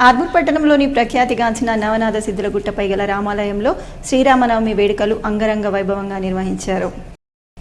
ఆర్మూర్ పట్టణంలోని ప్రఖ్యాతిగాంచిన నవనాథ సిద్ధులగుట్టపై గల రామాలయంలో శ్రీరామనవమి వేడుకలు అంగరంగ వైభవంగా నిర్వహించారు.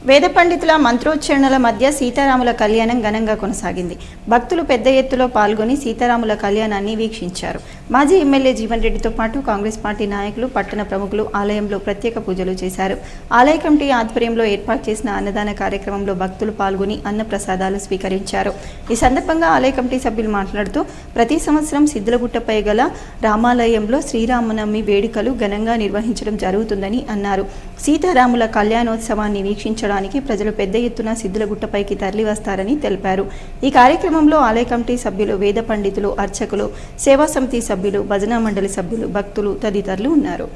వేద పండితుల మంత్రోచ్చరణల మధ్య సీతారాముల కళ్యాణం ఘనంగా కొనసాగింది. భక్తులు పెద్ద ఎత్తులో పాల్గొని సీతారాముల కళ్యాణాన్ని వీక్షించారు. మాజీ ఎమ్మెల్యే జీవన్ రెడ్డితో పాటు కాంగ్రెస్ పార్టీ నాయకులు, పట్టణ ప్రముఖులు ఆలయంలో ప్రత్యేక పూజలు చేశారు. ఆలయ కమిటీ ఆధ్వర్యంలో ఏర్పాటు చేసిన అన్నదాన కార్యక్రమంలో భక్తులు పాల్గొని అన్నప్రసాదాలు స్వీకరించారు. ఈ సందర్భంగా ఆలయ కమిటీ సభ్యులు మాట్లాడుతూ ప్రతి సంవత్సరం సిద్ధులగుట్టపై గల రామాలయంలో శ్రీరామనవమి వేడుకలు ఘనంగా నిర్వహించడం జరుగుతుందని అన్నారు. సీతారాముల కళ్యాణోత్సవాన్ని వీక్షించడం ప్రజలు పెద్ద ఎత్తున సిద్ధులగుట్టపైకి తరలివస్తారని తెలిపారు. ఈ కార్యక్రమంలో ఆలయ కమిటీ సభ్యులు, వేద పండితులు, అర్చకులు, సేవా సమితి సభ్యులు, భజనా మండలి సభ్యులు, భక్తులు తదితరులు ఉన్నారు.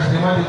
శ్రీమతి